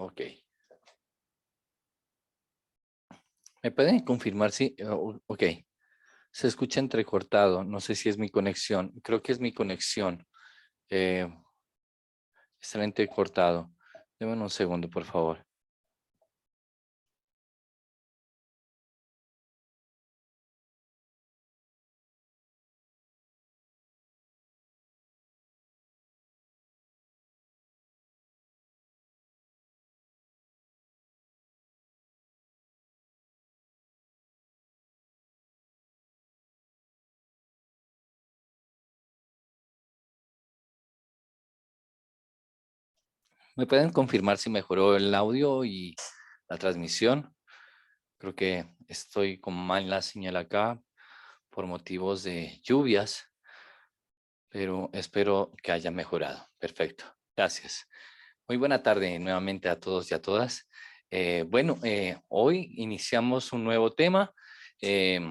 Ok. ¿Me pueden confirmar si? Ok. Se escucha entrecortado. No sé si es mi conexión. Creo que es mi conexión. Eh, Está entrecortado. Deme un segundo, por favor. ¿Me pueden confirmar si mejoró el audio y la transmisión? Creo que estoy con mala señal acá por motivos de lluvias, pero espero que haya mejorado. Perfecto. Gracias. Muy buena tarde nuevamente a todos y a todas. Hoy iniciamos un nuevo tema. Eh,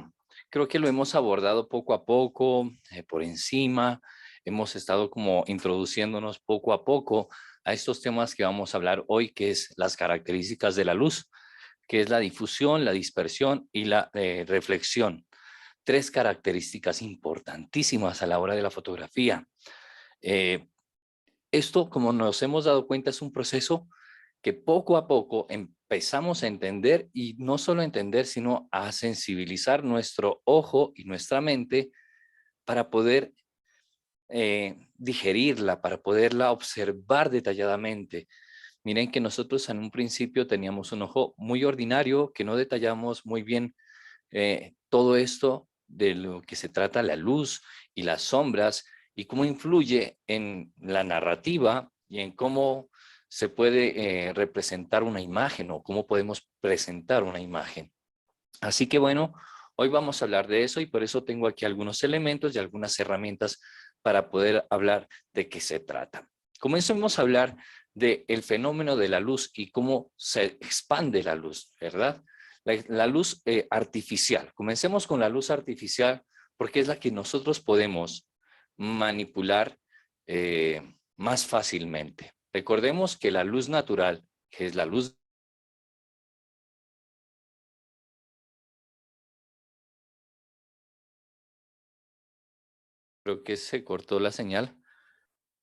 Creo que lo hemos abordado poco a poco, por encima. Hemos estado como introduciéndonos poco a poco a estos temas que vamos a hablar hoy, que es las características de la luz, que es la difusión, la dispersión y la reflexión. Tres características importantísimas a la hora de la fotografía. Eh, Esto, como nos hemos dado cuenta, es un proceso que poco a poco empezamos a entender, y no solo a entender, sino a sensibilizar nuestro ojo y nuestra mente para poder digerirla, para poderla observar detalladamente. Miren que nosotros en un principio teníamos un ojo muy ordinario, que no detallamos muy bien todo esto de lo que se trata la luz y las sombras y cómo influye en la narrativa y en cómo se puede representar una imagen o cómo podemos presentar una imagen. Así que bueno, hoy vamos a hablar de eso y por eso tengo aquí algunos elementos y algunas herramientas para poder hablar de qué se trata. Comencemos a hablar del fenómeno de la luz y cómo se expande la luz, ¿verdad? La luz artificial. Comencemos con la luz artificial porque es la que nosotros podemos manipular más fácilmente. Recordemos que la luz natural, que es la luz. Creo que se cortó la señal.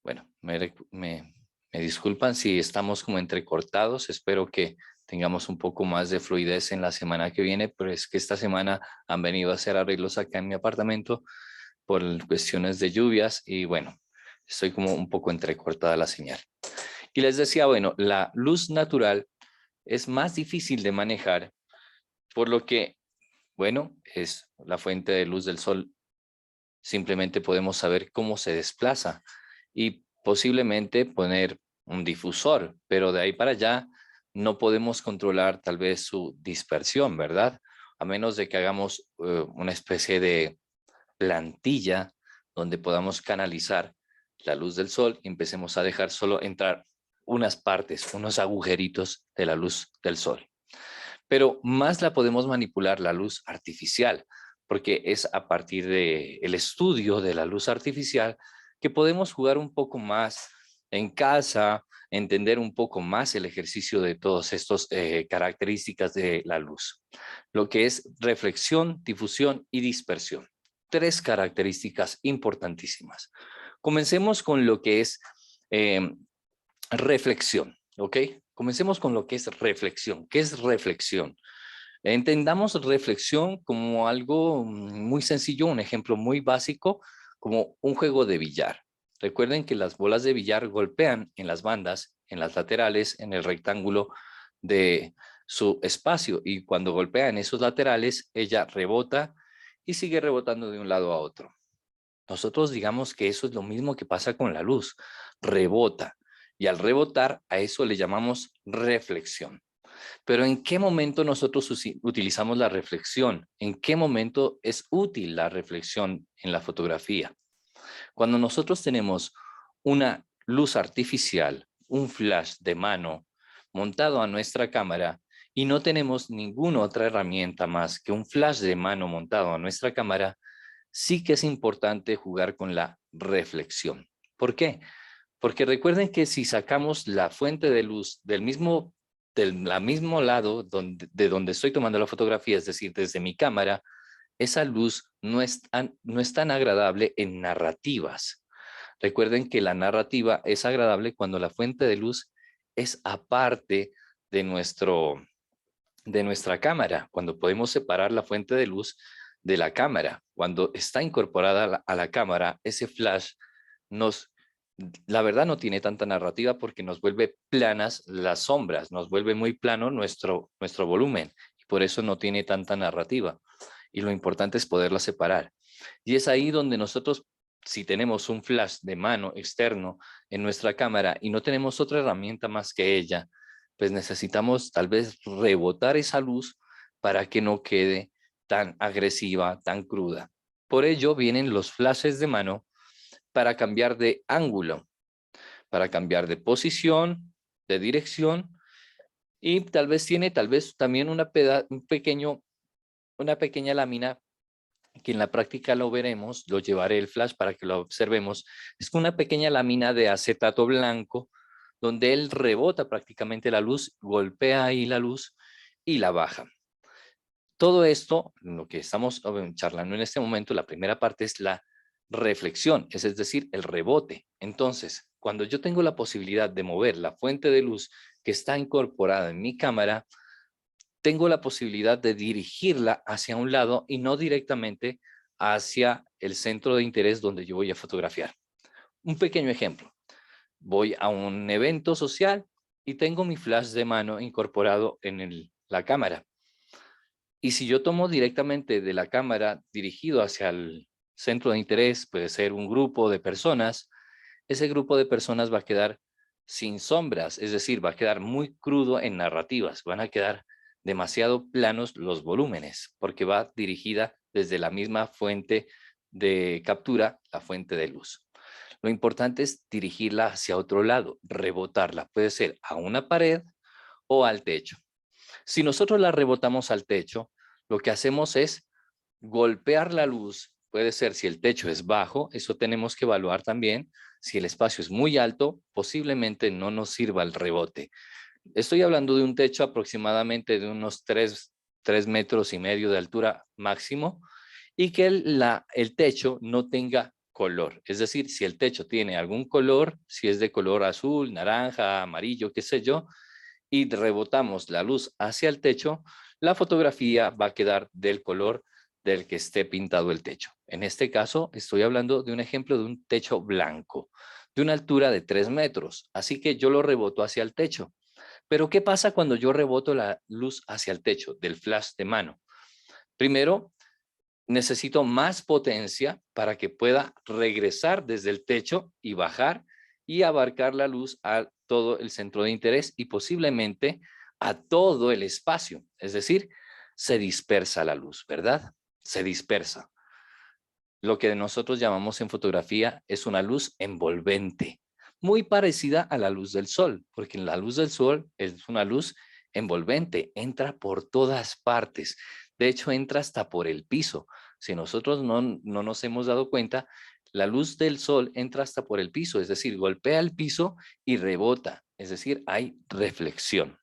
Bueno, me disculpan si estamos como entrecortados. Espero que tengamos un poco más de fluidez en la semana que viene, pero es que esta semana han venido a hacer arreglos acá en mi apartamento por cuestiones de lluvias y bueno, estoy como un poco entrecortada la señal. Y les decía, bueno, la luz natural es más difícil de manejar, por lo que, bueno, es la fuente de luz del sol. Simplemente podemos saber cómo se desplaza y posiblemente poner un difusor, pero de ahí para allá no podemos controlar tal vez su dispersión, ¿verdad? A menos de que hagamos una especie de plantilla donde podamos canalizar la luz del sol y empecemos a dejar solo entrar unas partes, unos agujeritos de la luz del sol. Pero más la podemos manipular la luz artificial, porque es a partir del estudio de la luz artificial que podemos jugar un poco más en casa, entender un poco más el ejercicio de todas estas características de la luz, lo que es reflexión, difusión y dispersión. Tres características importantísimas. Comencemos con lo que es eh, reflexión, ¿ok? Comencemos con lo que es reflexión. ¿Qué es reflexión? Entendamos reflexión como algo muy sencillo, un ejemplo muy básico, como un juego de billar. Recuerden que las bolas de billar golpean en las bandas, en las laterales, en el rectángulo de su espacio, y cuando golpea en esos laterales, ella rebota y sigue rebotando de un lado a otro. Nosotros digamos que eso es lo mismo que pasa con la luz, rebota, y al rebotar a eso le llamamos reflexión. Pero ¿en qué momento nosotros utilizamos la reflexión? ¿En qué momento es útil la reflexión en la fotografía? Cuando nosotros tenemos una luz artificial, un flash de mano montado a nuestra cámara y no tenemos ninguna otra herramienta más que un flash de mano montado a nuestra cámara, sí que es importante jugar con la reflexión. ¿Por qué? Porque recuerden que si sacamos la fuente de luz del mismo del mismo lado de donde estoy tomando la fotografía, es decir, desde mi cámara, esa luz no es tan agradable en narrativas. Recuerden que la narrativa es agradable cuando la fuente de luz es aparte de nuestra cámara, cuando podemos separar la fuente de luz de la cámara. Cuando está incorporada a la cámara, ese flash nos, la verdad no tiene tanta narrativa porque nos vuelve planas las sombras, nos vuelve muy plano nuestro volumen y por eso no tiene tanta narrativa. Y lo importante es poderla separar. Y es ahí donde nosotros, si tenemos un flash de mano externo en nuestra cámara y no tenemos otra herramienta más que ella, pues necesitamos tal vez rebotar esa luz para que no quede tan agresiva, tan cruda. Por ello vienen los flashes de mano para cambiar de ángulo, para cambiar de posición, de dirección y tal vez también una pequeña lámina que en la práctica lo veremos, lo llevaré el flash para que lo observemos, es una pequeña lámina de acetato blanco donde él rebota prácticamente la luz, golpea ahí la luz y la baja. Todo esto, lo que estamos charlando en este momento, la primera parte es la reflexión, es decir, el rebote. Entonces, cuando yo tengo la posibilidad de mover la fuente de luz que está incorporada en mi cámara, tengo la posibilidad de dirigirla hacia un lado y no directamente hacia el centro de interés donde yo voy a fotografiar. Un pequeño ejemplo. Voy a un evento social y tengo mi flash de mano incorporado en la cámara. Y si yo tomo directamente de la cámara dirigido hacia el centro de interés, puede ser un grupo de personas, ese grupo de personas va a quedar sin sombras, es decir, va a quedar muy crudo en narrativas, van a quedar demasiado planos los volúmenes, porque va dirigida desde la misma fuente de captura, la fuente de luz. Lo importante es dirigirla hacia otro lado, rebotarla, puede ser a una pared o al techo. Si nosotros la rebotamos al techo, lo que hacemos es golpear la luz. Puede ser si el techo es bajo, eso tenemos que evaluar también. Si el espacio es muy alto, posiblemente no nos sirva el rebote. Estoy hablando de un techo aproximadamente de unos 3,5 metros de altura máximo y que el techo no tenga color. Es decir, si el techo tiene algún color, si es de color azul, naranja, amarillo, qué sé yo, y rebotamos la luz hacia el techo, la fotografía va a quedar del color del que esté pintado el techo. En este caso, estoy hablando de un ejemplo de un techo blanco, de una altura de 3 metros. Así que yo lo reboto hacia el techo. Pero ¿qué pasa cuando yo reboto la luz hacia el techo del flash de mano? Primero, necesito más potencia para que pueda regresar desde el techo y bajar y abarcar la luz a todo el centro de interés y posiblemente a todo el espacio. Es decir, se dispersa la luz, ¿verdad? Se dispersa. Lo que nosotros llamamos en fotografía es una luz envolvente, muy parecida a la luz del sol, porque la luz del sol es una luz envolvente, entra por todas partes. De hecho, entra hasta por el piso. Si nosotros no nos hemos dado cuenta, la luz del sol entra hasta por el piso, es decir, golpea el piso y rebota, es decir, hay reflexión.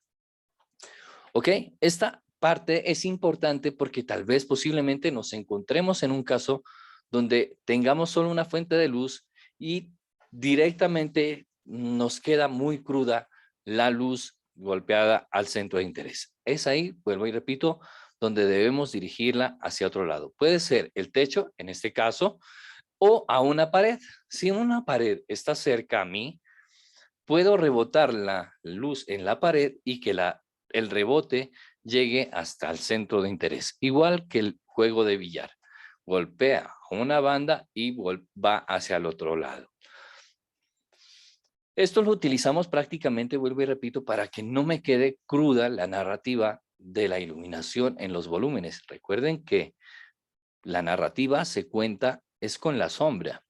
¿Ok? Esta parte es importante porque tal vez posiblemente nos encontremos en un caso donde tengamos solo una fuente de luz y directamente nos queda muy cruda la luz golpeada al centro de interés. Es ahí, vuelvo y repito, donde debemos dirigirla hacia otro lado. Puede ser el techo, en este caso, o a una pared. Si una pared está cerca a mí, puedo rebotar la luz en la pared y que el rebote llegue hasta el centro de interés. Igual que el juego de billar. Golpea una banda y va hacia el otro lado. Esto lo utilizamos prácticamente, vuelvo y repito, para que no me quede cruda la narrativa de la iluminación en los volúmenes. Recuerden que la narrativa se cuenta es con la sombra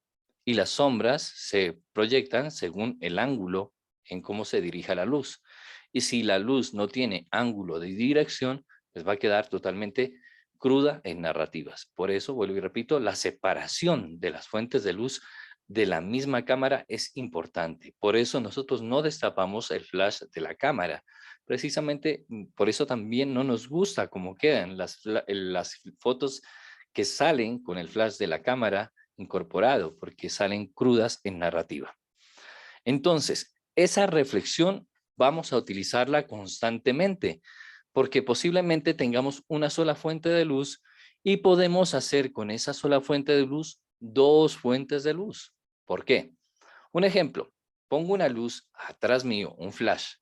y las sombras se proyectan según el ángulo en cómo se dirija la luz. Y si la luz no tiene ángulo de dirección, pues va a quedar totalmente cruda en narrativas. Por eso, vuelvo y repito, la separación de las fuentes de luz de la misma cámara es importante. Por eso nosotros no destapamos el flash de la cámara. Precisamente por eso también no nos gusta cómo quedan las fotos que salen con el flash de la cámara incorporado, porque salen crudas en narrativa. Entonces, esa reflexión vamos a utilizarla constantemente, porque posiblemente tengamos una sola fuente de luz y podemos hacer con esa sola fuente de luz 2 fuentes de luz. ¿Por qué? Un ejemplo, pongo una luz atrás mío, un flash,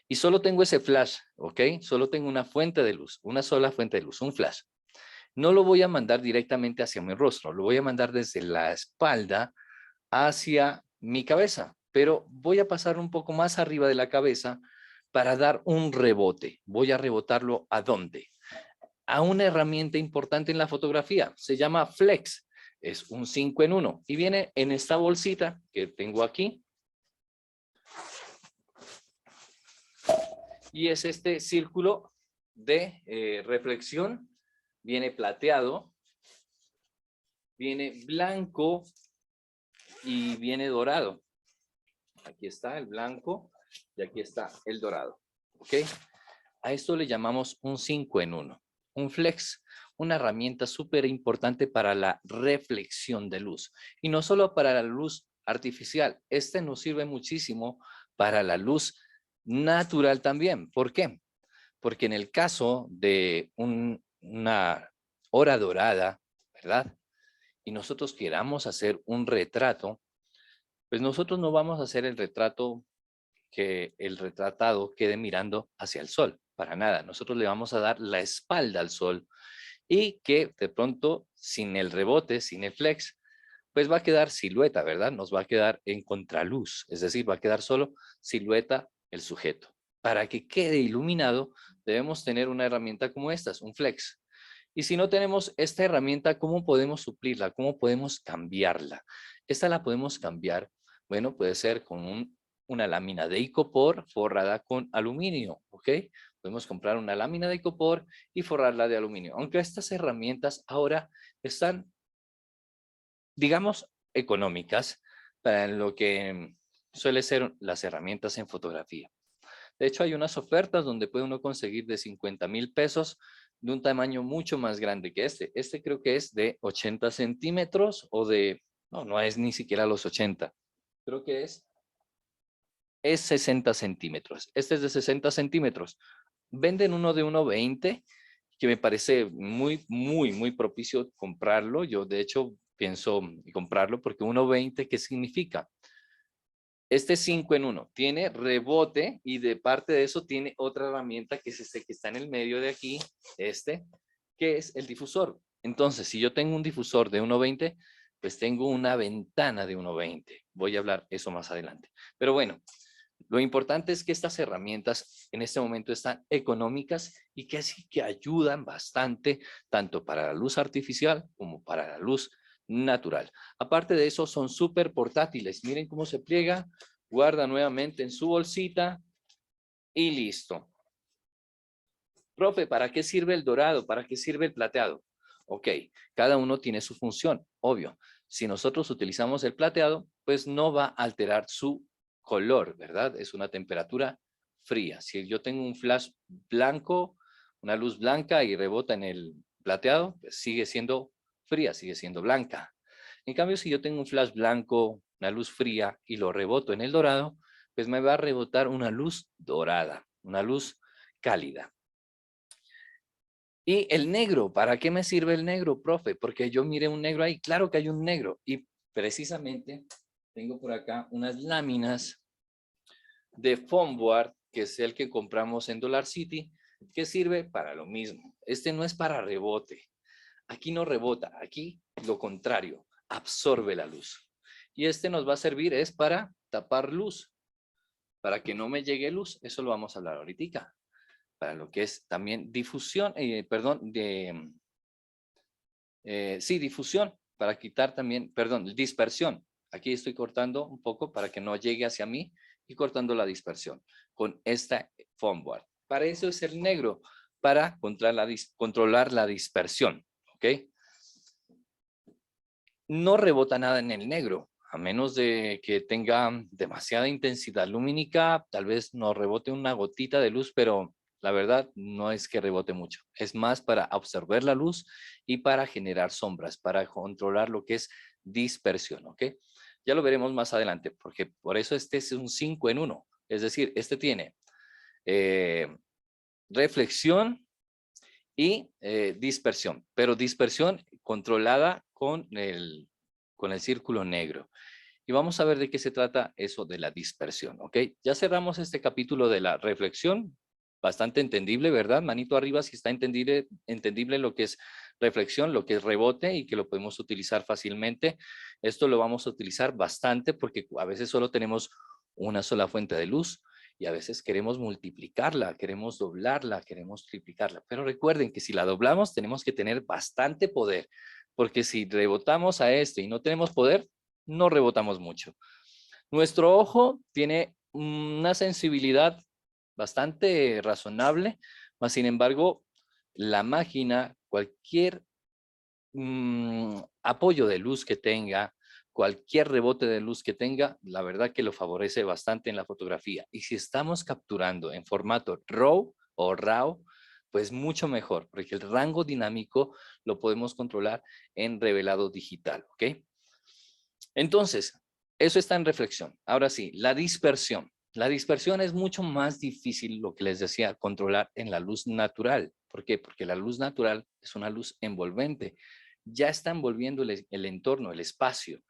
y solo tengo ese flash, ¿ok? Solo tengo una fuente de luz, una sola fuente de luz, un flash. No lo voy a mandar directamente hacia mi rostro, lo voy a mandar desde la espalda hacia mi cabeza, pero voy a pasar un poco más arriba de la cabeza para dar un rebote. Voy a rebotarlo ¿a dónde? A una herramienta importante en la fotografía, se llama Flex, es un 5 en 1 y viene en esta bolsita que tengo aquí. Y es este círculo de reflexión, viene plateado, viene blanco y viene dorado. Aquí está el blanco y aquí está el dorado, ¿ok? A esto le llamamos un 5 en 1, un flex, una herramienta súper importante para la reflexión de luz. Y no solo para la luz artificial, este nos sirve muchísimo para la luz natural también. ¿Por qué? Porque en el caso de una hora dorada, ¿verdad? Y nosotros queramos hacer un retrato, pues nosotros no vamos a hacer el retrato que el retratado quede mirando hacia el sol, para nada. Nosotros le vamos a dar la espalda al sol y que de pronto, sin el rebote, sin el flex, pues va a quedar silueta, ¿verdad? Nos va a quedar en contraluz, es decir, va a quedar solo silueta el sujeto. Para que quede iluminado, debemos tener una herramienta como esta, un flex. Y si no tenemos esta herramienta, ¿cómo podemos suplirla? ¿Cómo podemos cambiarla? Esta la podemos cambiar, bueno, puede ser con una lámina de icopor forrada con aluminio, ¿ok? Podemos comprar una lámina de icopor y forrarla de aluminio. Aunque estas herramientas ahora están, digamos, económicas para lo que suele ser las herramientas en fotografía. De hecho, hay unas ofertas donde puede uno conseguir de 50,000 pesos de un tamaño mucho más grande que este. Este creo que es de 80 centímetros o no es ni siquiera los 80. Creo que es 60 centímetros. Este es de 60 centímetros. Venden uno de 1,20 que me parece muy propicio comprarlo. Yo de hecho pienso comprarlo porque 1,20, ¿qué significa? Este 5 en 1 tiene rebote y de parte de eso tiene otra herramienta que es este que está en el medio de aquí, que es el difusor. Entonces, si yo tengo un difusor de 1,20, pues tengo una ventana de 1,20. Voy a hablar eso más adelante. Pero bueno, lo importante es que estas herramientas en este momento están económicas y que sí que ayudan bastante tanto para la luz artificial como para la luz natural. Aparte de eso, son súper portátiles. Miren cómo se pliega, guarda nuevamente en su bolsita y listo. Profe, ¿para qué sirve el dorado? ¿Para qué sirve el plateado? Ok, cada uno tiene su función, obvio. Si nosotros utilizamos el plateado, pues no va a alterar su color, ¿verdad? Es una temperatura fría. Si yo tengo un flash blanco, una luz blanca y rebota en el plateado, pues sigue siendo fría, sigue siendo blanca. En cambio, si yo tengo un flash blanco, una luz fría y lo reboto en el dorado, pues me va a rebotar una luz dorada, una luz cálida. Y el negro, ¿para qué me sirve el negro, profe? Porque yo miré un negro ahí, claro que hay un negro. Y precisamente tengo por acá unas láminas de foam board, que es el que compramos en Dollar City, que sirve para lo mismo. Este no es para rebote. Aquí no rebota, aquí lo contrario, absorbe la luz. Y este nos va a servir es para tapar luz, para que no me llegue luz. Eso lo vamos a hablar ahorita. Para lo que es también difusión, difusión, para quitar también, dispersión. Aquí estoy cortando un poco para que no llegue hacia mí y cortando la dispersión con esta foam board. Para eso es el negro, para controlar la dispersión, ¿ok? No rebota nada en el negro. a menos de que tenga demasiada intensidad lumínica, tal vez nos rebote una gotita de luz, pero la verdad no es que rebote mucho. Es más para absorber la luz y para generar sombras, para controlar lo que es dispersión, ¿ok? Ya lo veremos más adelante, porque por eso este es un 5 en 1. Es decir, este tiene reflexión y dispersión, pero dispersión controlada con el círculo negro. Y vamos a ver de qué se trata eso de la dispersión, ¿ok? Ya cerramos este capítulo de la reflexión, bastante entendible, ¿verdad? Manito arriba si está entendible lo que es reflexión, lo que es rebote y que lo podemos utilizar fácilmente. Esto lo vamos a utilizar bastante porque a veces solo tenemos una sola fuente de luz y a veces queremos multiplicarla, queremos doblarla, queremos triplicarla. Pero recuerden que si la doblamos tenemos que tener bastante poder, porque si rebotamos a este y no tenemos poder, no rebotamos mucho. Nuestro ojo tiene una sensibilidad bastante razonable, mas sin embargo, la máquina, cualquier apoyo de luz que tenga, cualquier rebote de luz que tenga, la verdad que lo favorece bastante en la fotografía. Y si estamos capturando en formato RAW o RAW, pues mucho mejor, porque el rango dinámico lo podemos controlar en revelado digital, ¿ok? Entonces, eso está en reflexión. Ahora sí, la dispersión. La dispersión es mucho más difícil, lo que les decía, controlar en la luz natural. ¿Por qué? Porque la luz natural es una luz envolvente. Ya está envolviendo el entorno, el espacio.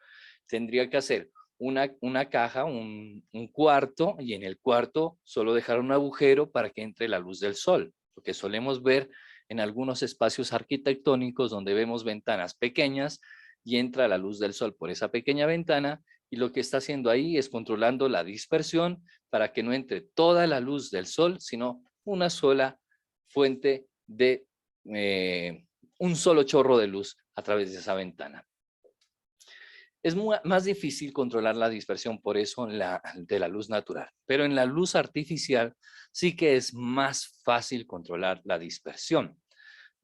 Tendría que hacer una caja, un cuarto, y en el cuarto solo dejar un agujero para que entre la luz del sol. Lo que solemos ver en algunos espacios arquitectónicos donde vemos ventanas pequeñas y entra la luz del sol por esa pequeña ventana y lo que está haciendo ahí es controlando la dispersión para que no entre toda la luz del sol, sino una sola fuente de un solo chorro de luz a través de esa ventana. Es más difícil controlar la dispersión por eso de la luz natural, pero en la luz artificial sí que es más fácil controlar la dispersión.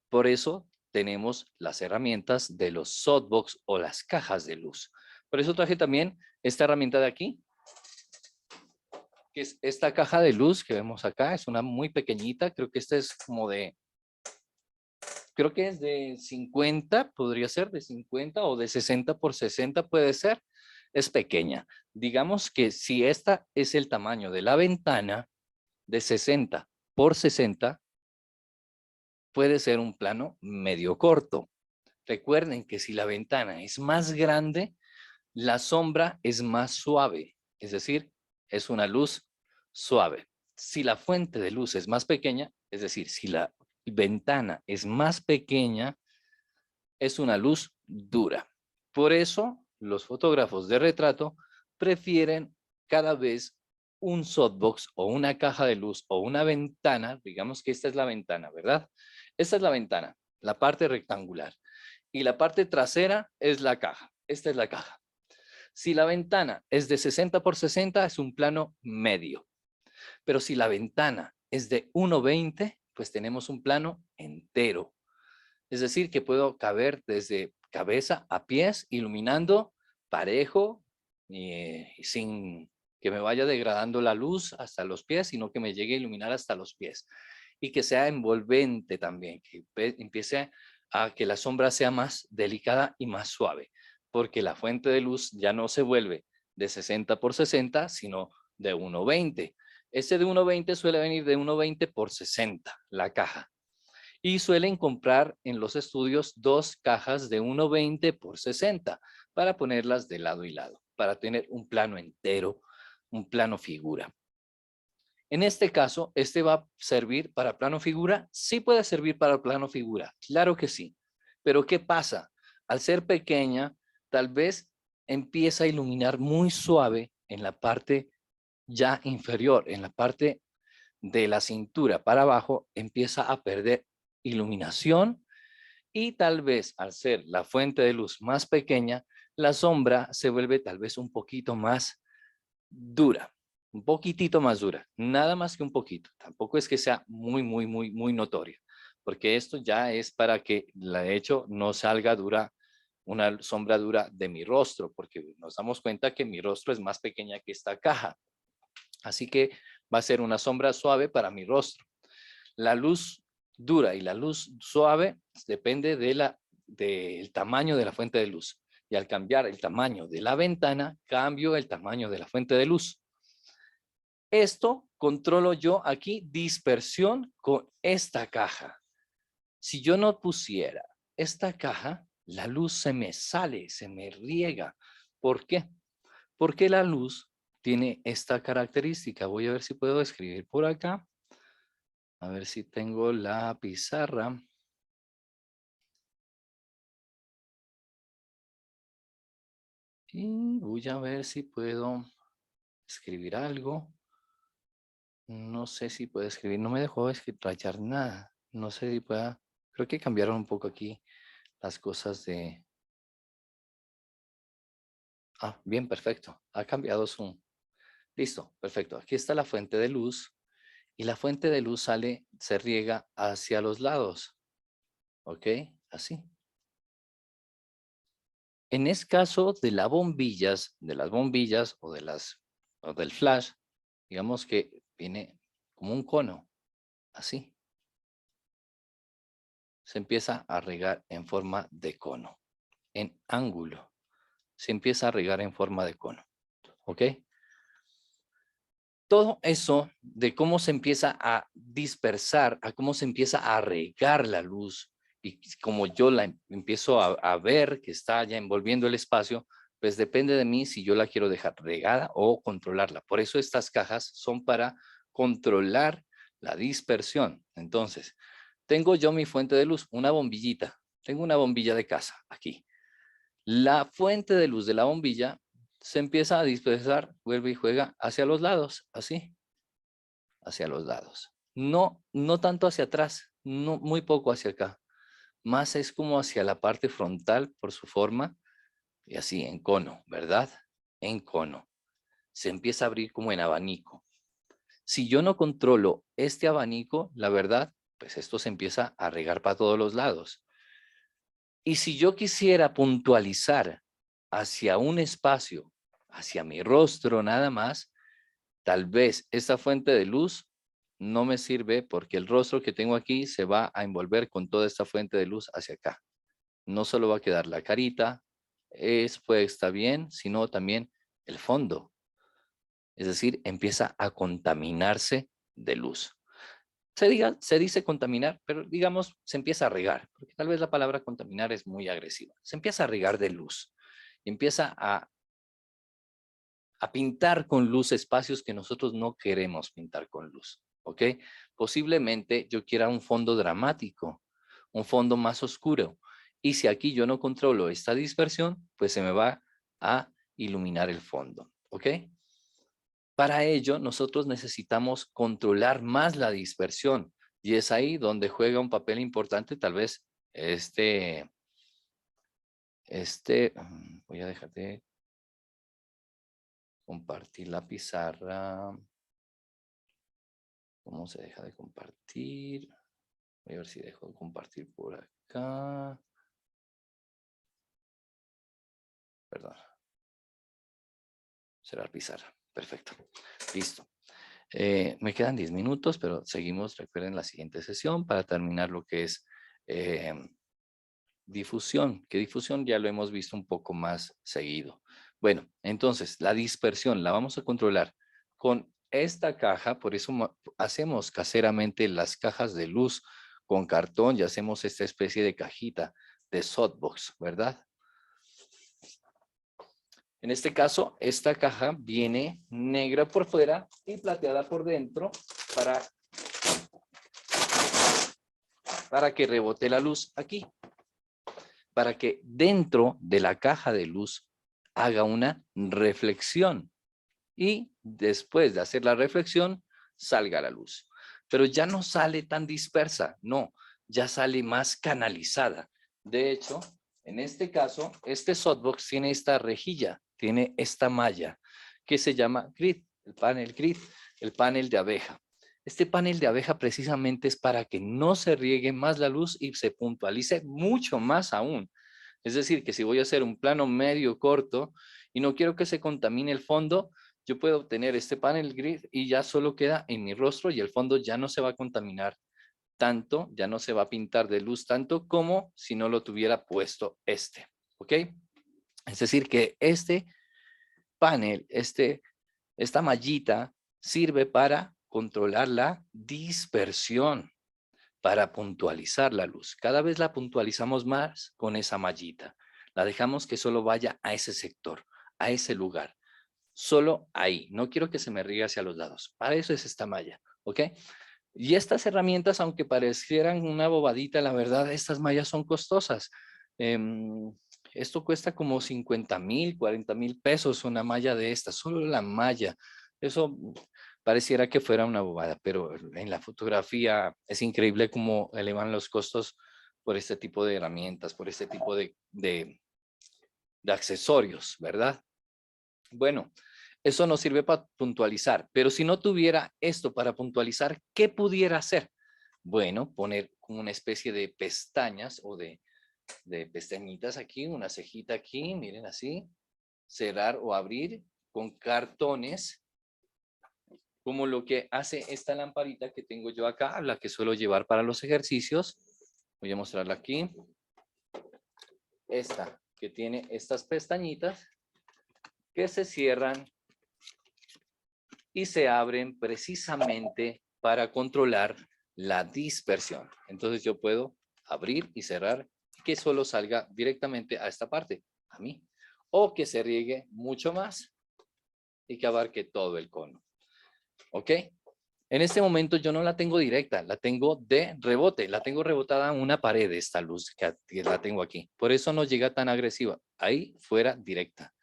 Por eso tenemos las herramientas de los softbox o las cajas de luz. Por eso traje también esta herramienta de aquí, que es esta caja de luz que vemos acá. Es una muy pequeñita, creo que esta es como creo que es de 50, podría ser de 50 o de 60 por 60 puede ser. Es pequeña. Digamos que si esta es el tamaño de la ventana de 60 por 60, puede ser un plano medio corto. Recuerden que si la ventana es más grande, la sombra es más suave, es decir, es una luz suave. Si la fuente de luz es más pequeña, es decir, si la ventana es más pequeña, es una luz dura. Por eso, los fotógrafos de retrato prefieren cada vez un softbox o una caja de luz o una ventana, digamos que esta es la ventana, ¿verdad? Esta es la ventana, la parte rectangular. Y la parte trasera es la caja. Esta es la caja. Si la ventana es de 60 por 60, es un plano medio. Pero si la ventana es de 1,20, pues tenemos un plano entero. Es decir, que puedo caber desde cabeza a pies, iluminando parejo, sin que me vaya degradando la luz hasta los pies, sino que me llegue a iluminar hasta los pies. Y que sea envolvente también, que empiece a que la sombra sea más delicada y más suave, porque la fuente de luz ya no se vuelve de 60 por 60, sino de 1,20. Ese de 1,20 suele venir de 1,20 por 60, la caja. Y suelen comprar en los estudios 2 cajas de 1,20 por 60 para ponerlas de lado y lado, para tener un plano entero, un plano figura. En este caso, ¿este va a servir para plano figura? Sí puede servir para plano figura, claro que sí. Pero ¿qué pasa? Al ser pequeña, tal vez empieza a iluminar muy suave en la parte ya inferior, en la parte de la cintura para abajo, empieza a perder iluminación y tal vez al ser la fuente de luz más pequeña, la sombra se vuelve tal vez un poquito más dura, un poquitito más dura, nada más que un poquito. Tampoco es que sea muy notoria, porque esto ya es para que, de hecho, no salga dura una sombra dura de mi rostro, porque nos damos cuenta que mi rostro es más pequeña que esta caja. Así que va a ser una sombra suave para mi rostro. La luz dura y la luz suave depende del tamaño de la fuente de luz. Y al cambiar el tamaño de la ventana, cambio el tamaño de la fuente de luz. Esto controlo yo aquí dispersión con esta caja. Si yo no pusiera esta caja, la luz se me sale, se me riega. ¿Por qué? Porque la luz tiene esta característica. Voy a ver si puedo escribir por acá. A ver si tengo la pizarra. Y voy a ver si puedo escribir algo. No sé si puedo escribir. No me dejó rayar nada. No sé si pueda. Creo que cambiaron un poco aquí las cosas de... Ah, bien, perfecto. Ha cambiado su... Listo, perfecto. Aquí está la fuente de luz. Y la fuente de luz sale, se riega hacia los lados. ¿Ok? Así. En este caso de las bombillas o del flash, digamos que viene como un cono, así. Se empieza a regar en forma de cono, en ángulo. Se empieza a regar en forma de cono, ¿ok? Todo eso de cómo se empieza a dispersar, a cómo se empieza a regar la luz y como yo la empiezo a ver que está ya envolviendo el espacio, pues depende de mí si yo la quiero dejar regada o controlarla. Por eso estas cajas son para controlar la dispersión. Entonces, tengo yo mi fuente de luz, una bombillita. Tengo una bombilla de casa aquí. La fuente de luz de la bombilla se empieza a dispersar, vuelve y juega hacia los lados, así, hacia los lados. No, no tanto hacia atrás, no, muy poco hacia acá. Más es como hacia la parte frontal por su forma y así en cono, ¿verdad? En cono. Se empieza a abrir como en abanico. Si yo no controlo este abanico, la verdad, pues esto se empieza a regar para todos los lados. Y si yo quisiera puntualizar hacia un espacio, hacia mi rostro nada más, tal vez esta fuente de luz no me sirve porque el rostro que tengo aquí se va a envolver con toda esta fuente de luz hacia acá. No solo va a quedar la carita, pues está bien, sino también el fondo. Es decir, empieza a contaminarse de luz. Se dice contaminar, pero digamos, se empieza a regar, porque tal vez la palabra contaminar es muy agresiva. Se empieza a regar de luz y empieza a pintar con luz espacios que nosotros no queremos pintar con luz, ¿ok? Posiblemente yo quiera un fondo dramático, un fondo más oscuro. Y si aquí yo no controlo esta dispersión, pues se me va a iluminar el fondo, ¿ok? Para ello, nosotros necesitamos controlar más la dispersión y es ahí donde juega un papel importante tal vez voy a dejar de compartir la pizarra. ¿Cómo se deja de compartir? Voy a ver si dejo de compartir por acá. Perdón. Será pizarra. Perfecto. Listo. Me quedan 10 minutos, pero seguimos, recuerden, la siguiente sesión para terminar lo que es difusión, que difusión ya lo hemos visto un poco más seguido. Bueno, entonces la dispersión la vamos a controlar con esta caja, por eso hacemos caseramente las cajas de luz con cartón y hacemos esta especie de cajita de softbox, ¿verdad? En este caso, esta caja viene negra por fuera y plateada por dentro para que rebote la luz aquí. Para que dentro de la caja de luz haga una reflexión y después de hacer la reflexión salga la luz. Pero ya no sale tan dispersa, no, ya sale más canalizada. De hecho, en este caso, este softbox tiene esta rejilla, tiene esta malla que se llama grid, el panel de abeja. Este panel de abeja precisamente es para que no se riegue más la luz y se puntualice mucho más aún. Es decir, que si voy a hacer un plano medio corto y no quiero que se contamine el fondo, yo puedo obtener este panel grid y ya solo queda en mi rostro y el fondo ya no se va a contaminar tanto, ya no se va a pintar de luz tanto como si no lo tuviera puesto este, ¿ok? Es decir, que este panel, esta mallita sirve para controlar la dispersión, para puntualizar la luz. Cada vez la puntualizamos más con esa mallita. La dejamos que solo vaya a ese sector, a ese lugar. Solo ahí. No quiero que se me riegue hacia los lados. Para eso es esta malla, ¿ok? Y estas herramientas, aunque parecieran una bobadita, la verdad, estas mallas son costosas. Esto cuesta como 50,000, 40,000 pesos una malla de estas, solo la malla. Eso pareciera que fuera una bobada, pero en la fotografía es increíble cómo elevan los costos por este tipo de herramientas, por este tipo de accesorios, ¿verdad? Bueno, eso nos sirve para puntualizar, pero si no tuviera esto para puntualizar, ¿qué pudiera hacer? Bueno, poner como una especie de pestañas o de pestañitas aquí, una cejita aquí, miren así, cerrar o abrir con cartones, como lo que hace esta lamparita que tengo yo acá, la que suelo llevar para los ejercicios. Voy a mostrarla aquí. Esta, que tiene estas pestañitas que se cierran y se abren precisamente para controlar la dispersión. Entonces yo puedo abrir y cerrar y que solo salga directamente a esta parte, a mí, o que se riegue mucho más y que abarque todo el cono. ¿Ok? En este momento yo no la tengo directa, la tengo de rebote, la tengo rebotada en una pared, esta luz que la tengo aquí. Por eso no llega tan agresiva. Ahí fuera directa.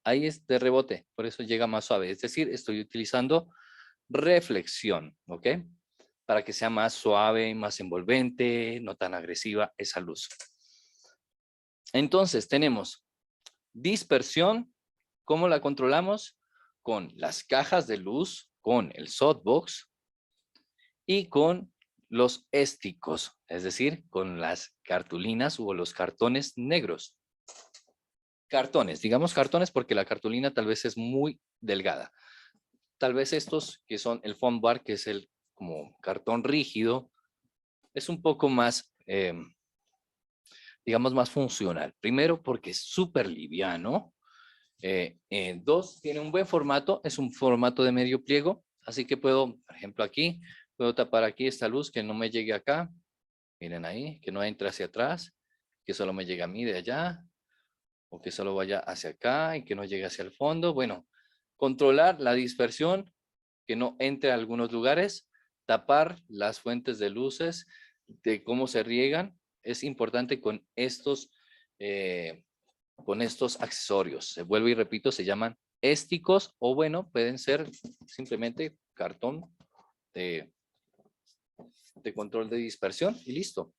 Ahí es de rebote, por eso llega más suave. Es decir, estoy utilizando reflexión, ¿ok? Para que sea más suave, más envolvente, no tan agresiva esa luz. Entonces tenemos dispersión. ¿Cómo la controlamos? Con las cajas de luz, con el softbox y con los ésticos, es decir, con las cartulinas o los cartones negros. Cartones, digamos cartones porque la cartulina tal vez es muy delgada. Tal vez estos que son el foam bar, que es el como cartón rígido, es un poco más, digamos, más funcional. Primero, porque es súper liviano. Dos, tiene un buen formato, es un formato de medio pliego, así que puedo, por ejemplo, aquí, puedo tapar aquí esta luz que no me llegue acá. Miren ahí, que no entre hacia atrás, que solo me llegue a mí de allá, o que solo vaya hacia acá y que no llegue hacia el fondo. Bueno, controlar la dispersión, que no entre a algunos lugares, tapar las fuentes de luces, de cómo se riegan, es importante con estos accesorios. Se vuelvo y repito, se llaman ésticos o bueno, pueden ser simplemente cartón de, de control de dispersión y listo.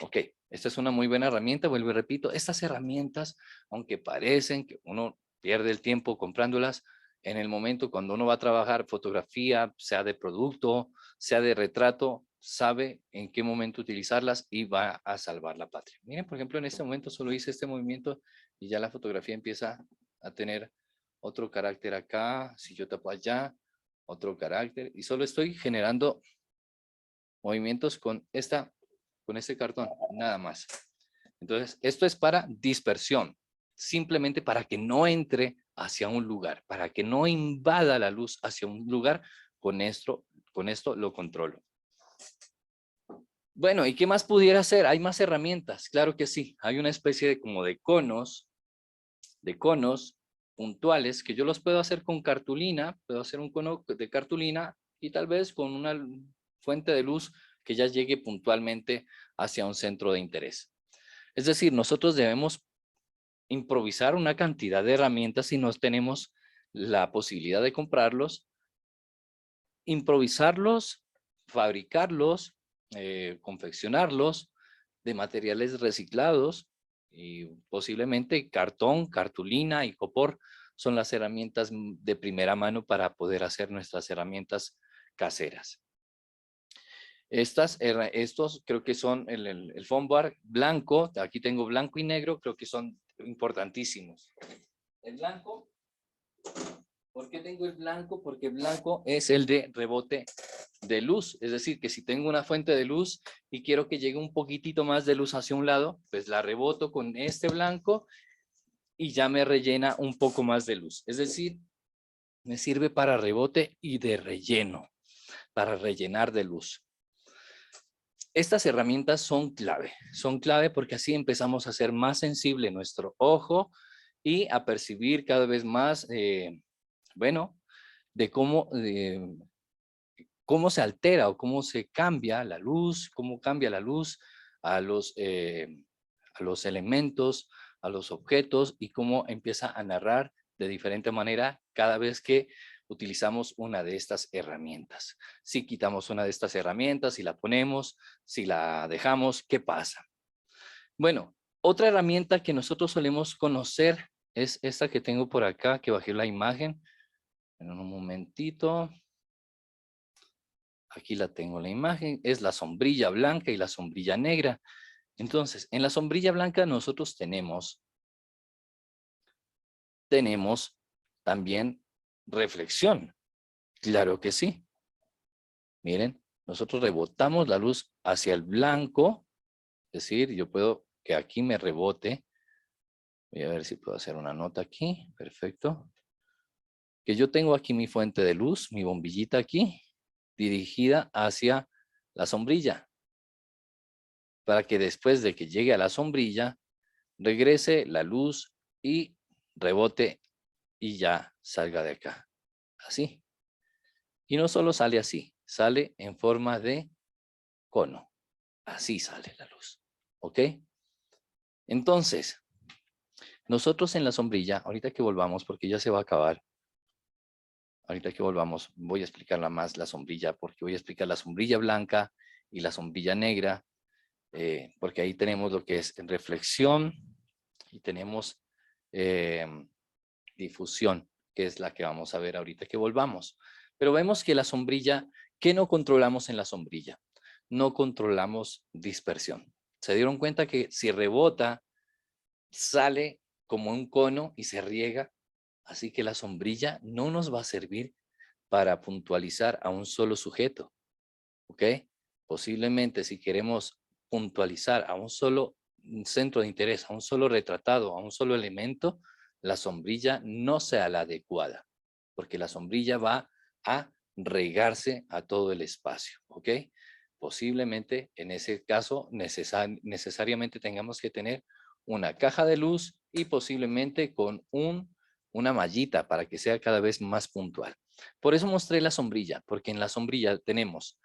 Ok, esta es una muy buena herramienta, vuelvo y repito, estas herramientas, aunque parecen que uno pierde el tiempo comprándolas, en el momento cuando uno va a trabajar fotografía, sea de producto, sea de retrato, sabe en qué momento utilizarlas y va a salvar la patria. Miren, por ejemplo, en este momento solo hice este movimiento y ya la fotografía empieza a tener otro carácter acá, si yo tapo allá, otro carácter, y solo estoy generando movimientos con este cartón, nada más. Entonces, esto es para dispersión, simplemente para que no entre hacia un lugar, para que no invada la luz hacia un lugar, con esto lo controlo. Bueno, ¿y qué más pudiera hacer? Hay más herramientas, claro que sí. Hay una especie de como de conos puntuales que yo los puedo hacer con cartulina, puedo hacer un cono de cartulina y tal vez con una fuente de luz que ya llegue puntualmente hacia un centro de interés. Es decir, nosotros debemos improvisar una cantidad de herramientas si no tenemos la posibilidad de comprarlos, improvisarlos, fabricarlos, confeccionarlos de materiales reciclados y posiblemente cartón, cartulina y copor son las herramientas de primera mano para poder hacer nuestras herramientas caseras. Estos creo que son el foam bar blanco. Aquí tengo blanco y negro, creo que son importantísimos. El blanco, ¿por qué tengo el blanco? Porque el blanco es el de rebote de luz. Es decir, que si tengo una fuente de luz y quiero que llegue un poquitito más de luz hacia un lado, pues la reboto con este blanco y ya me rellena un poco más de luz. Es decir, me sirve para rebote y de relleno, para rellenar de luz. Estas herramientas son clave porque así empezamos a hacer más sensible nuestro ojo y a percibir cada vez más, bueno, de cómo se altera o cómo se cambia la luz, cómo cambia la luz a los elementos, a los objetos y cómo empieza a narrar de diferente manera cada vez que utilizamos una de estas herramientas. Si quitamos una de estas herramientas, si la ponemos, si la dejamos, ¿qué pasa? Bueno, otra herramienta que nosotros solemos conocer es esta que tengo por acá, que bajé la imagen. En un momentito. Aquí la tengo la imagen, es la sombrilla blanca y la sombrilla negra. Entonces, en la sombrilla blanca nosotros tenemos también reflexión. Claro que sí. Miren, nosotros rebotamos la luz hacia el blanco, es decir, yo puedo que aquí me rebote. Voy a ver si puedo hacer una nota aquí. Perfecto. Que yo tengo aquí mi fuente de luz, mi bombillita aquí, dirigida hacia la sombrilla, para que después de que llegue a la sombrilla, regrese la luz y rebote y ya salga de acá. Así. Y no solo sale así, sale en forma de cono. Así sale la luz. ¿Ok? Entonces, nosotros en la sombrilla, ahorita que volvamos, porque ya se va a acabar, ahorita que volvamos, voy a explicarla más la sombrilla, porque voy a explicar la sombrilla blanca y la sombrilla negra, porque ahí tenemos lo que es reflexión y tenemos difusión, que es la que vamos a ver ahorita que volvamos. Pero vemos que la sombrilla, ¿qué no controlamos en la sombrilla? No controlamos dispersión. ¿Se dieron cuenta que si rebota, sale como un cono y se riega? Así que la sombrilla no nos va a servir para puntualizar a un solo sujeto, ¿ok? Posiblemente si queremos puntualizar a un solo centro de interés, a un solo retratado, a un solo elemento, la sombrilla no sea la adecuada, porque la sombrilla va a regarse a todo el espacio, ¿ok? Posiblemente en ese caso necesariamente tengamos que tener una caja de luz y posiblemente con una mallita para que sea cada vez más puntual. Por eso mostré la sombrilla, porque en la sombrilla tenemos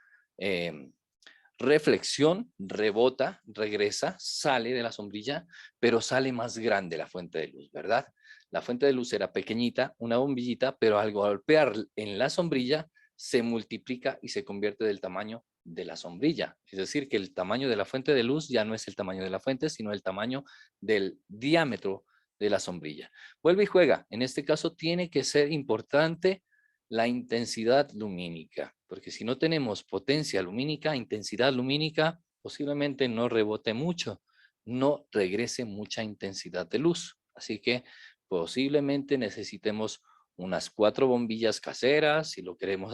reflexión, rebota, regresa, sale de la sombrilla, pero sale más grande la fuente de luz, ¿verdad? La fuente de luz era pequeñita, una bombillita, pero al golpear en la sombrilla se multiplica y se convierte del tamaño de la sombrilla. Es decir, que el tamaño de la fuente de luz ya no es el tamaño de la fuente, sino el tamaño del diámetro de la sombrilla. Vuelve y juega. En este caso tiene que ser importante la intensidad lumínica, porque si no tenemos potencia lumínica, intensidad lumínica, posiblemente no rebote mucho, no regrese mucha intensidad de luz. Así que posiblemente necesitemos unas 4 bombillas caseras, si lo queremos